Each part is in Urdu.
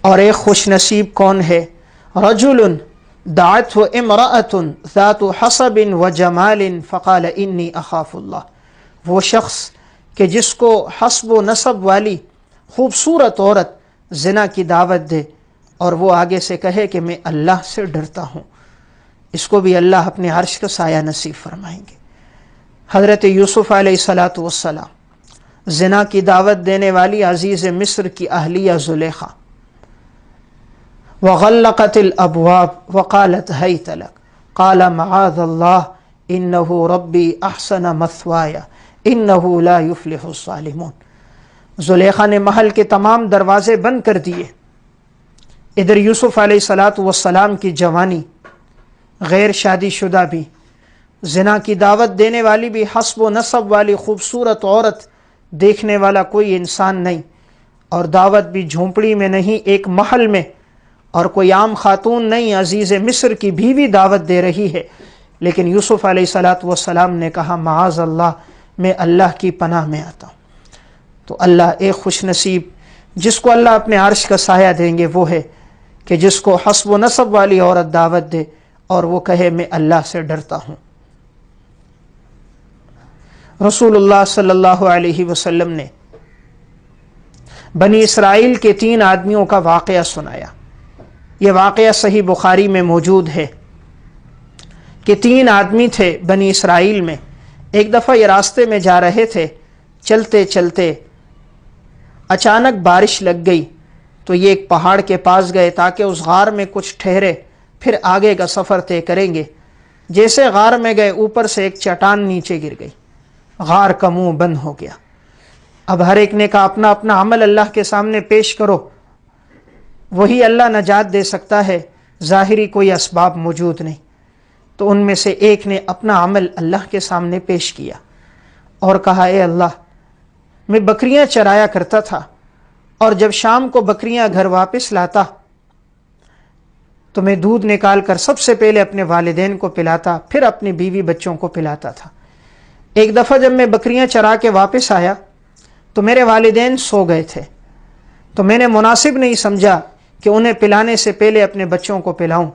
اور ایک خوش نصیب کون ہے؟ رجل دعته امرأة ذات حسب وجمال فقال انی اخاف اللہ، وہ شخص کہ جس کو حسب و نسب والی خوبصورت عورت زنا کی دعوت دے اور وہ آگے سے کہے کہ میں اللہ سے ڈرتا ہوں، اس کو بھی اللہ اپنے عرش کا سایہ نصیب فرمائیں گے۔ حضرت یوسف علیہ السلام، زنا کی دعوت دینے والی عزیز مصر کی اہلیہ زلیخا، وغلقت الابواب وقالت ہیت لک قال معاذ اللہ انہ ربی احسن مثوایا انہ لا یفلح الظالمون۔ زلیخا نے محل کے تمام دروازے بند کر دیے۔ ادھر یوسف علیہ السلام کی جوانی، غیر شادی شدہ بھی، زنا کی دعوت دینے والی بھی، حسب و نسب والی خوبصورت عورت دیکھنے والا کوئی انسان نہیں، اور دعوت بھی جھونپڑی میں نہیں، ایک محل میں، اور کوئی عام خاتون نہیں، عزیز مصر کی بیوی دعوت دے رہی ہے۔ لیکن یوسف علیہ السلام نے کہا معاذ اللہ، میں اللہ کی پناہ میں آتا ہوں۔ تو اللہ ایک خوش نصیب جس کو اللہ اپنے عرش کا سایہ دیں گے وہ ہے کہ جس کو حسب و نسب والی عورت دعوت دے اور وہ کہے میں اللہ سے ڈرتا ہوں۔ رسول اللہ صلی اللہ علیہ وسلم نے بنی اسرائیل کے 3 آدمیوں کا واقعہ سنایا۔ یہ واقعہ صحیح بخاری میں موجود ہے کہ 3 آدمی تھے بنی اسرائیل میں۔ ایک دفعہ یہ راستے میں جا رہے تھے، چلتے چلتے اچانک بارش لگ گئی تو یہ ایک پہاڑ کے پاس گئے تاکہ اس غار میں کچھ ٹھہرے، پھر آگے کا سفر طے کریں گے۔ جیسے غار میں گئے، اوپر سے ایک چٹان نیچے گر گئی، غار کا منہ بند ہو گیا۔ اب ہر ایک نے کہا اپنا اپنا عمل اللہ کے سامنے پیش کرو، وہی اللہ نجات دے سکتا ہے، ظاہری کوئی اسباب موجود نہیں۔ تو ان میں سے ایک نے اپنا عمل اللہ کے سامنے پیش کیا اور کہا اے اللہ، میں بکریاں چرایا کرتا تھا، اور جب شام کو بکریاں گھر واپس لاتا تو میں دودھ نکال کر سب سے پہلے اپنے والدین کو پلاتا، پھر اپنی بیوی بچوں کو پلاتا تھا۔ ایک دفعہ جب میں بکریاں چرا کے واپس آیا تو میرے والدین سو گئے تھے، تو میں نے مناسب نہیں سمجھا کہ انہیں پلانے سے پہلے اپنے بچوں کو پلاؤں۔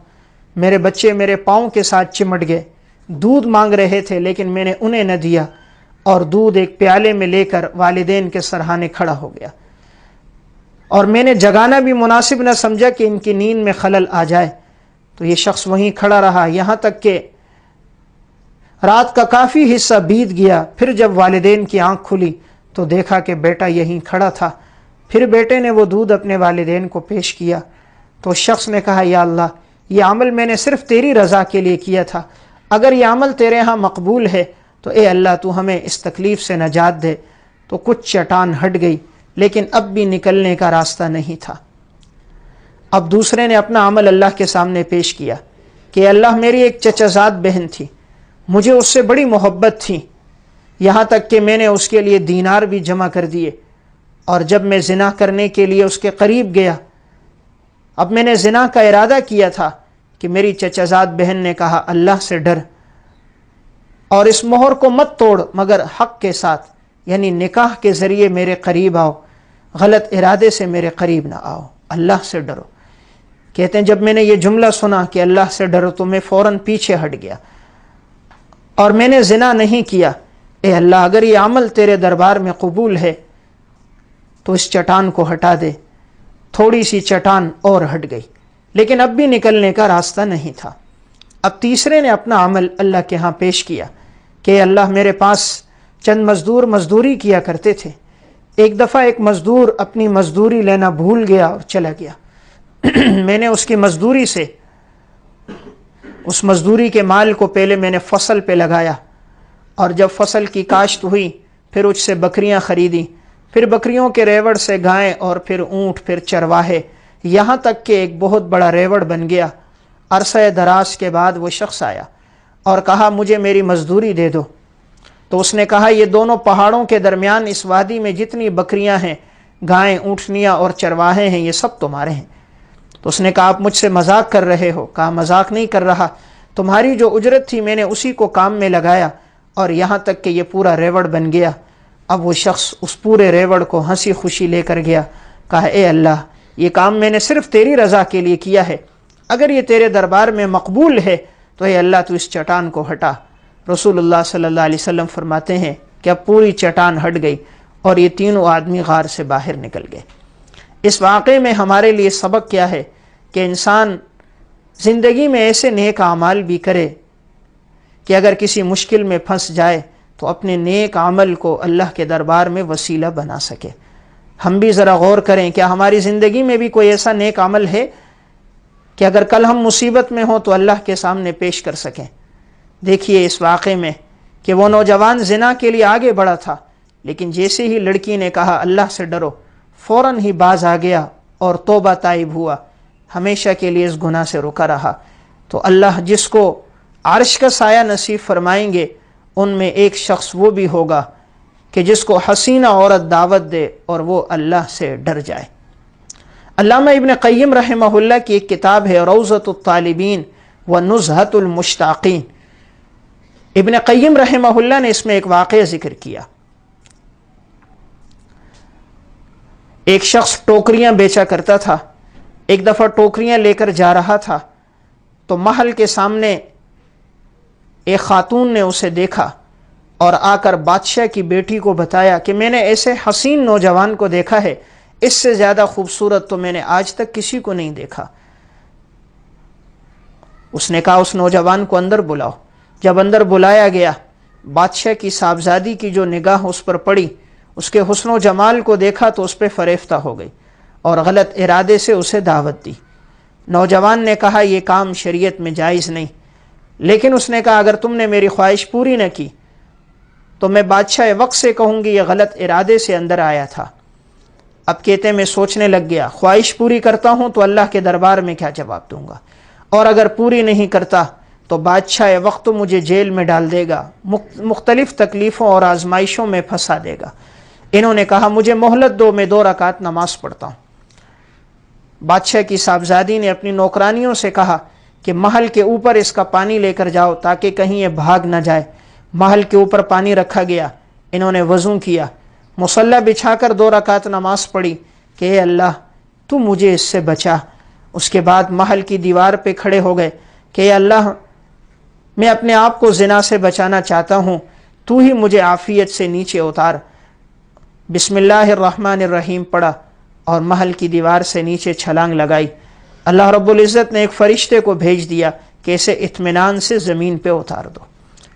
میرے بچے میرے پاؤں کے ساتھ چمٹ گئے، دودھ مانگ رہے تھے لیکن میں نے انہیں نہ دیا، اور دودھ ایک پیالے میں لے کر والدین کے سرہانے کھڑا ہو گیا، اور میں نے جگانا بھی مناسب نہ سمجھا کہ ان کی نیند میں خلل آ جائے۔ تو یہ شخص وہیں کھڑا رہا یہاں تک کہ رات کا کافی حصہ بیت گیا۔ پھر جب والدین کی آنکھ کھلی تو دیکھا کہ بیٹا یہیں کھڑا تھا۔ پھر بیٹے نے وہ دودھ اپنے والدین کو پیش کیا، تو اس شخص نے کہا یا اللہ، یہ عمل میں نے صرف تیری رضا کے لیے کیا تھا، اگر یہ عمل تیرے ہاں مقبول ہے تو اے اللہ تو ہمیں اس تکلیف سے نجات دے۔ تو کچھ چٹان ہٹ گئی، لیکن اب بھی نکلنے کا راستہ نہیں تھا۔ اب دوسرے نے اپنا عمل اللہ کے سامنے پیش کیا کہ اللہ، میری ایک چچا زاد بہن تھی، مجھے اس سے بڑی محبت تھی، یہاں تک کہ میں نے اس کے لیے دینار بھی جمع کر دیے، اور جب میں زنا کرنے کے لیے اس کے قریب گیا، اب میں نے زنا کا ارادہ کیا تھا کہ میری چچا زاد بہن نے کہا اللہ سے ڈر، اور اس مہر کو مت توڑ مگر حق کے ساتھ، یعنی نکاح کے ذریعے میرے قریب آؤ، غلط ارادے سے میرے قریب نہ آؤ، اللہ سے ڈرو۔ کہتے ہیں جب میں نے یہ جملہ سنا کہ اللہ سے ڈرو تو میں فوراً پیچھے ہٹ گیا اور میں نے زنا نہیں کیا۔ اے اللہ، اگر یہ عمل تیرے دربار میں قبول ہے تو اس چٹان کو ہٹا دے۔ تھوڑی سی چٹان اور ہٹ گئی، لیکن اب بھی نکلنے کا راستہ نہیں تھا۔ اب تیسرے نے اپنا عمل اللہ کے ہاں پیش کیا کہ اللہ، میرے پاس چند مزدور مزدوری کیا کرتے تھے، ایک دفعہ ایک مزدور اپنی مزدوری لینا بھول گیا اور چلا گیا۔ میں نے اس کی مزدوری سے، اس مزدوری کے مال کو پہلے میں نے فصل پہ لگایا، اور جب فصل کی کاشت ہوئی پھر اس سے بکریاں خریدی، پھر بکریوں کے ریوڑ سے گائیں، اور پھر اونٹ، پھر چرواہے، یہاں تک کہ ایک بہت بڑا ریوڑ بن گیا۔ عرصہ دراز کے بعد وہ شخص آیا اور کہا مجھے میری مزدوری دے دو۔ تو اس نے کہا یہ دونوں پہاڑوں کے درمیان اس وادی میں جتنی بکریاں ہیں، گائیں، اونٹنیاں اور چرواہے ہیں، یہ سب تمہارے ہیں۔ تو اس نے کہا آپ مجھ سے مذاق کر رہے ہو؟ کہا مذاق نہیں کر رہا، تمہاری جو اجرت تھی میں نے اسی کو کام میں لگایا، اور یہاں تک کہ یہ پورا ریوڑ بن گیا۔ اب وہ شخص اس پورے ریوڑ کو ہنسی خوشی لے کر گیا، کہا اے اللہ، یہ کام میں نے صرف تیری رضا کے لیے کیا ہے، اگر یہ تیرے دربار میں مقبول ہے تو اے اللہ تو اس چٹان کو ہٹا۔ رسول اللہ صلی اللہ علیہ وسلم فرماتے ہیں کہ اب پوری چٹان ہٹ گئی اور یہ تینوں آدمی غار سے باہر نکل گئے۔ اس واقعے میں ہمارے لیے سبق کیا ہے کہ انسان زندگی میں ایسے نیک اعمال بھی کرے کہ اگر کسی مشکل میں پھنس جائے تو اپنے نیک عمل کو اللہ کے دربار میں وسیلہ بنا سکے۔ ہم بھی ذرا غور کریں، کیا ہماری زندگی میں بھی کوئی ایسا نیک عمل ہے کہ اگر کل ہم مصیبت میں ہوں تو اللہ کے سامنے پیش کر سکیں؟ دیکھیے اس واقعے میں کہ وہ نوجوان زنا کے لیے آگے بڑھا تھا، لیکن جیسے ہی لڑکی نے کہا اللہ سے ڈرو، فوراً ہی باز آ گیا اور توبہ تائب ہوا، ہمیشہ کے لیے اس گناہ سے رکا رہا۔ تو اللہ جس کو عرش کا سایہ نصیب فرمائیں گے ان میں ایک شخص وہ بھی ہوگا کہ جس کو حسینہ عورت دعوت دے اور وہ اللہ سے ڈر جائے۔ علامہ ابن قیم رحمہ اللہ کی ایک کتاب ہے روضۃ الطالبین و نزہۃ المشتاقین۔ ابن قیم رحمہ اللہ نے اس میں ایک واقعہ ذکر کیا۔ ایک شخص ٹوکریاں بیچا کرتا تھا، ایک دفعہ ٹوکریاں لے کر جا رہا تھا تو محل کے سامنے ایک خاتون نے اسے دیکھا اور آ کر بادشاہ کی بیٹی کو بتایا کہ میں نے ایسے حسین نوجوان کو دیکھا ہے، اس سے زیادہ خوبصورت تو میں نے آج تک کسی کو نہیں دیکھا۔ اس نے کہا اس نوجوان کو اندر بلاؤ۔ جب اندر بلایا گیا، بادشاہ کی صاحبزادی کی جو نگاہ اس پر پڑی، اس کے حسن و جمال کو دیکھا تو اس پہ فریفتہ ہو گئی اور غلط ارادے سے اسے دعوت دی۔ نوجوان نے کہا یہ کام شریعت میں جائز نہیں، لیکن اس نے کہا اگر تم نے میری خواہش پوری نہ کی تو میں بادشاہ وقت سے کہوں گی یہ غلط ارادے سے اندر آیا تھا۔ اب کہتے میں سوچنے لگ گیا، خواہش پوری کرتا ہوں تو اللہ کے دربار میں کیا جواب دوں گا، اور اگر پوری نہیں کرتا تو بادشاہ وقت مجھے جیل میں ڈال دے گا، مختلف تکلیفوں اور آزمائشوں میں پھنسا دے گا۔ انہوں نے کہا مجھے مہلت دو، میں 2 رکعت نماز پڑھتا ہوں۔ بادشاہ کی صاحبزادی نے اپنی نوکرانیوں سے کہا کہ محل کے اوپر اس کا پانی لے کر جاؤ تاکہ کہیں یہ بھاگ نہ جائے۔ محل کے اوپر پانی رکھا گیا، انہوں نے وضو کیا، مصلی بچھا کر 2 رکعت نماز پڑھی کہ اے اللہ تو مجھے اس سے بچا۔ اس کے بعد محل کی دیوار پہ کھڑے ہو گئے کہ اے اللہ میں اپنے آپ کو زنا سے بچانا چاہتا ہوں، تو ہی مجھے عافیت سے نیچے اتار۔ بسم اللہ الرحمن الرحیم پڑھا اور محل کی دیوار سے نیچے چھلانگ لگائی۔ اللہ رب العزت نے ایک فرشتے کو بھیج دیا کہ اسے اطمینان سے زمین پہ اتار دو۔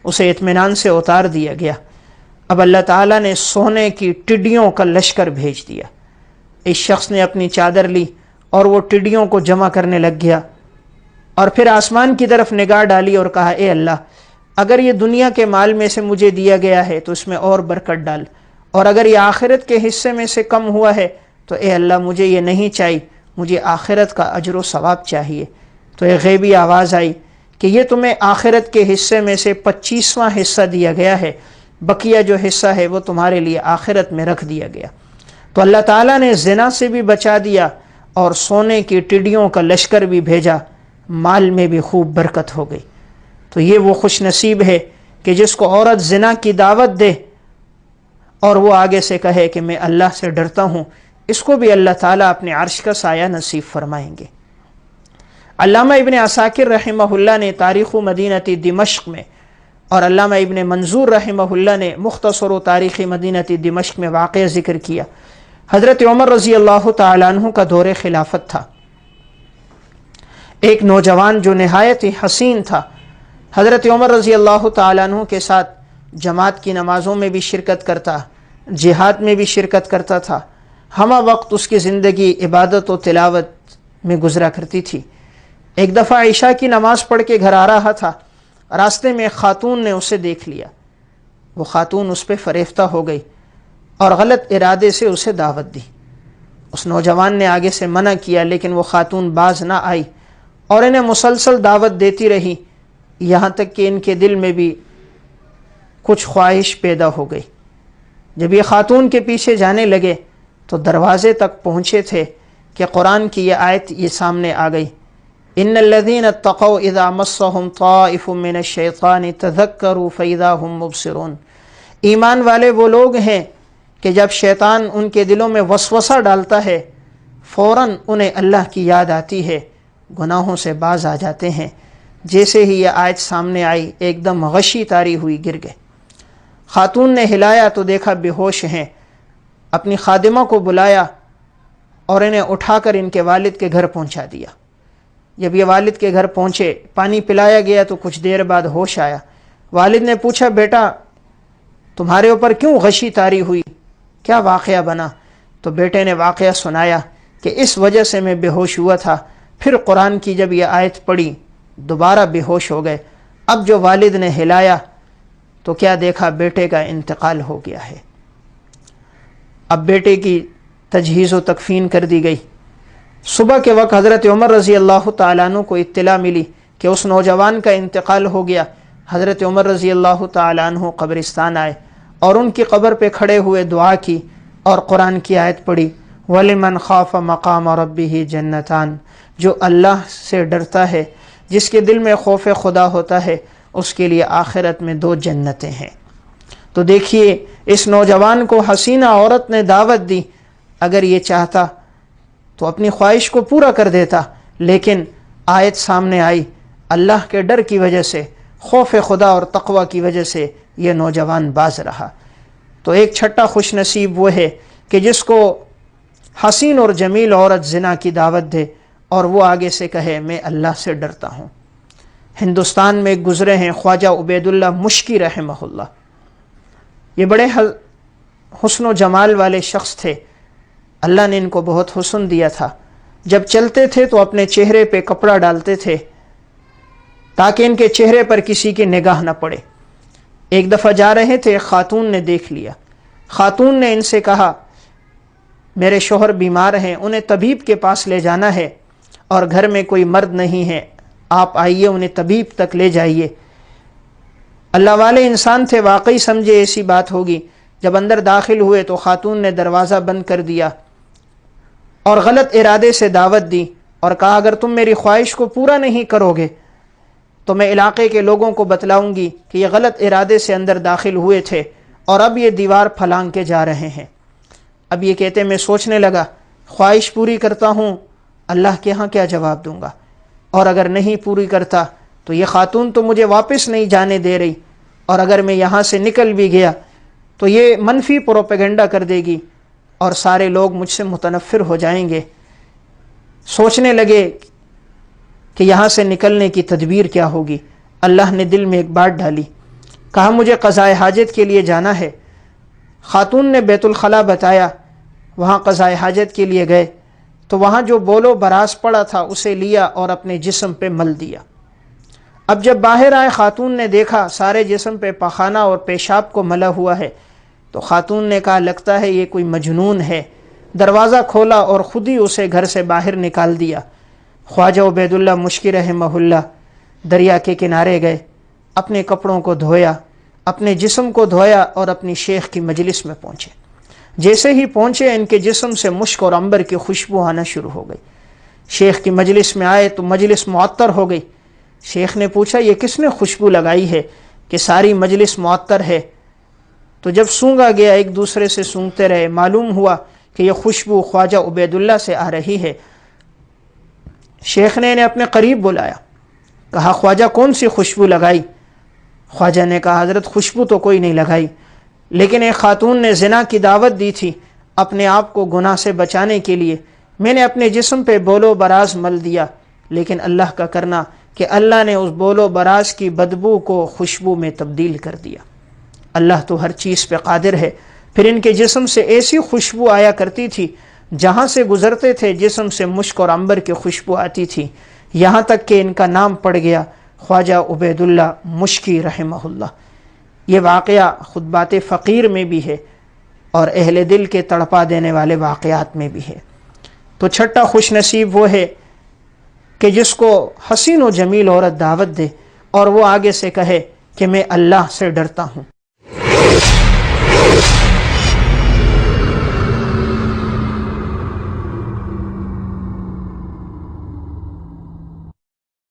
اسے اطمینان سے اتار دیا گیا۔ اب اللہ تعالیٰ نے سونے کی ٹڈیوں کا لشکر بھیج دیا۔ اس شخص نے اپنی چادر لی اور وہ ٹڈیوں کو جمع کرنے لگ گیا، اور پھر آسمان کی طرف نگاہ ڈالی اور کہا اے اللہ اگر یہ دنیا کے مال میں سے مجھے دیا گیا ہے تو اس میں اور برکت ڈال، اور اگر یہ آخرت کے حصے میں سے کم ہوا ہے تو اے اللہ مجھے یہ نہیں چاہیے، مجھے آخرت کا اجر و ثواب چاہیے۔ تو ایک غیبی آواز آئی کہ یہ تمہیں آخرت کے حصے میں سے 25واں حصہ دیا گیا ہے، بقیہ جو حصہ ہے وہ تمہارے لیے آخرت میں رکھ دیا گیا۔ تو اللہ تعالیٰ نے زنا سے بھی بچا دیا اور سونے کی ٹڈیوں کا لشکر بھی بھیجا، مال میں بھی خوب برکت ہو گئی۔ تو یہ وہ خوش نصیب ہے کہ جس کو عورت زنا کی دعوت دے اور وہ آگے سے کہے کہ میں اللہ سے ڈرتا ہوں، اس کو بھی اللہ تعالیٰ اپنے عرش کا سایہ نصیب فرمائیں گے۔ علامہ ابن عساکر رحمہ اللہ نے تاریخ مدینہ دمشق میں، اور علامہ ابن منظور رحمہ اللہ نے مختصر و تاریخ مدینہ دمشق میں واقعہ ذکر کیا۔ حضرت عمر رضی اللہ تعالیٰ عنہ کا دور خلافت تھا۔ ایک نوجوان جو نہایت ہی حسین تھا، حضرت عمر رضی اللہ تعالیٰ عنہ کے ساتھ جماعت کی نمازوں میں بھی شرکت کرتا، جہاد میں بھی شرکت کرتا تھا، ہمہ وقت اس کی زندگی عبادت و تلاوت میں گزرا کرتی تھی۔ ایک دفعہ عشاء کی نماز پڑھ کے گھر آ رہا تھا، راستے میں ایک خاتون نے اسے دیکھ لیا۔ وہ خاتون اس پہ فریفتہ ہو گئی اور غلط ارادے سے اسے دعوت دی۔ اس نوجوان نے آگے سے منع کیا لیکن وہ خاتون باز نہ آئی اور انہیں مسلسل دعوت دیتی رہی، یہاں تک کہ ان کے دل میں بھی کچھ خواہش پیدا ہو گئی۔ جب یہ خاتون کے پیچھے جانے لگے تو دروازے تک پہنچے تھے کہ قرآن کی یہ آیت یہ سامنے آ گئی، ان الذین اتقوا اذا مسهم طائف من الشیطان تذکروا فاذا هم مبصرون۔ ایمان والے وہ لوگ ہیں کہ جب شیطان ان کے دلوں میں وسوسہ ڈالتا ہے فوراً انہیں اللہ کی یاد آتی ہے، گناہوں سے باز آ جاتے ہیں۔ جیسے ہی یہ آیت سامنے آئی ایک دم غشی طاری ہوئی، گر گئے۔ خاتون نے ہلایا تو دیکھا بے ہوش ہیں، اپنی خادمہ کو بلایا اور انہیں اٹھا کر ان کے والد کے گھر پہنچا دیا۔ جب یہ والد کے گھر پہنچے، پانی پلایا گیا تو کچھ دیر بعد ہوش آیا۔ والد نے پوچھا، بیٹا تمہارے اوپر کیوں غشی طاری ہوئی، کیا واقعہ بنا؟ تو بیٹے نے واقعہ سنایا کہ اس وجہ سے میں بے ہوش ہوا تھا۔ پھر قرآن کی جب یہ آیت پڑھی دوبارہ بے ہوش ہو گئے۔ اب جو والد نے ہلایا تو کیا دیکھا، بیٹے کا انتقال ہو گیا ہے۔ اب بیٹے کی تجہیز و تکفین کر دی گئی۔ صبح کے وقت حضرت عمر رضی اللہ تعالیٰ عنہ کو اطلاع ملی کہ اس نوجوان کا انتقال ہو گیا۔ حضرت عمر رضی اللہ تعالیٰ عنہ قبرستان آئے اور ان کی قبر پہ کھڑے ہوئے دعا کی اور قرآن کی آیت پڑھی، وَلِمَنْ خَافَ مَقَامَ رَبِّهِ جَنَّتَانِ، جو اللہ سے ڈرتا ہے، جس کے دل میں خوف خدا ہوتا ہے، اس کے لیے آخرت میں 2 جنتیں ہیں۔ تو دیکھیے اس نوجوان کو حسینہ عورت نے دعوت دی، اگر یہ چاہتا تو اپنی خواہش کو پورا کر دیتا، لیکن آیت سامنے آئی، اللہ کے ڈر کی وجہ سے، خوف خدا اور تقوی کی وجہ سے یہ نوجوان باز رہا۔ تو ایک چھٹا خوش نصیب وہ ہے کہ جس کو حسین اور جمیل عورت زنا کی دعوت دے اور وہ آگے سے کہے میں اللہ سے ڈرتا ہوں۔ ہندوستان میں گزرے ہیں خواجہ عبید اللہ مشکی رحمہ اللہ، یہ بڑے حسن و جمال والے شخص تھے، اللہ نے ان کو بہت حسن دیا تھا۔ جب چلتے تھے تو اپنے چہرے پہ کپڑا ڈالتے تھے تاکہ ان کے چہرے پر کسی کی نگاہ نہ پڑے۔ ایک دفعہ جا رہے تھے، ایک خاتون نے دیکھ لیا۔ خاتون نے ان سے کہا، میرے شوہر بیمار ہیں، انہیں طبیب کے پاس لے جانا ہے اور گھر میں کوئی مرد نہیں ہے، آپ آئیے انہیں طبیب تک لے جائیے۔ اللہ والے انسان تھے، واقعی سمجھے ایسی بات ہوگی۔ جب اندر داخل ہوئے تو خاتون نے دروازہ بند کر دیا اور غلط ارادے سے دعوت دی اور کہا، اگر تم میری خواہش کو پورا نہیں کرو گے تو میں علاقے کے لوگوں کو بتلاؤں گی کہ یہ غلط ارادے سے اندر داخل ہوئے تھے اور اب یہ دیوار پھلانگ کے جا رہے ہیں۔ اب یہ کہتے میں سوچنے لگا، خواہش پوری کرتا ہوں اللہ کے ہاں کیا جواب دوں گا، اور اگر نہیں پوری کرتا تو یہ خاتون تو مجھے واپس نہیں جانے دے رہی، اور اگر میں یہاں سے نکل بھی گیا تو یہ منفی پروپیگنڈا کر دے گی اور سارے لوگ مجھ سے متنفر ہو جائیں گے۔ سوچنے لگے کہ یہاں سے نکلنے کی تدبیر کیا ہوگی۔ اللہ نے دل میں ایک بات ڈالی، کہا مجھے قضائے حاجت کے لیے جانا ہے۔ خاتون نے بیت الخلاء بتایا، وہاں قضائے حاجت کے لیے گئے تو وہاں جو بول و براز پڑا تھا اسے لیا اور اپنے جسم پہ مل دیا۔ اب جب باہر آئے خاتون نے دیکھا سارے جسم پہ پخانہ اور پیشاب کو ملا ہوا ہے، تو خاتون نے کہا لگتا ہے یہ کوئی مجنون ہے۔ دروازہ کھولا اور خود ہی اسے گھر سے باہر نکال دیا۔ خواجہ عبید اللہ مشکی رحمہ اللہ دریا کے کنارے گئے، اپنے کپڑوں کو دھویا، اپنے جسم کو دھویا اور اپنی شیخ کی مجلس میں پہنچے۔ جیسے ہی پہنچے ان کے جسم سے مشک اور عنبر کی خوشبو آنا شروع ہو گئی۔ شیخ کی مجلس میں آئے تو مجلس معطر ہو گئی۔ شیخ نے پوچھا یہ کس نے خوشبو لگائی ہے کہ ساری مجلس معطر ہے؟ تو جب سونگا گیا ایک دوسرے سے سونگتے رہے، معلوم ہوا کہ یہ خوشبو خواجہ عبید اللہ سے آ رہی ہے۔ شیخ نے انہیں اپنے قریب بلایا، کہا خواجہ کون سی خوشبو لگائی؟ خواجہ نے کہا حضرت خوشبو تو کوئی نہیں لگائی، لیکن ایک خاتون نے زنا کی دعوت دی تھی، اپنے آپ کو گناہ سے بچانے کے لیے میں نے اپنے جسم پہ بول و براز مل دیا، لیکن اللہ کا کرنا کہ اللہ نے اس بول و براز کی بدبو کو خوشبو میں تبدیل کر دیا۔ اللہ تو ہر چیز پہ قادر ہے۔ پھر ان کے جسم سے ایسی خوشبو آیا کرتی تھی، جہاں سے گزرتے تھے جسم سے مشک اور عنبر کی خوشبو آتی تھی، یہاں تک کہ ان کا نام پڑ گیا خواجہ عبید اللہ مشکی رحمہ اللہ۔ یہ واقعہ خطبات فقیر میں بھی ہے اور اہل دل کے تڑپا دینے والے واقعات میں بھی ہے۔ تو چھٹا خوش نصیب وہ ہے کہ جس کو حسین و جمیل عورت دعوت دے اور وہ آگے سے کہے کہ میں اللہ سے ڈرتا ہوں۔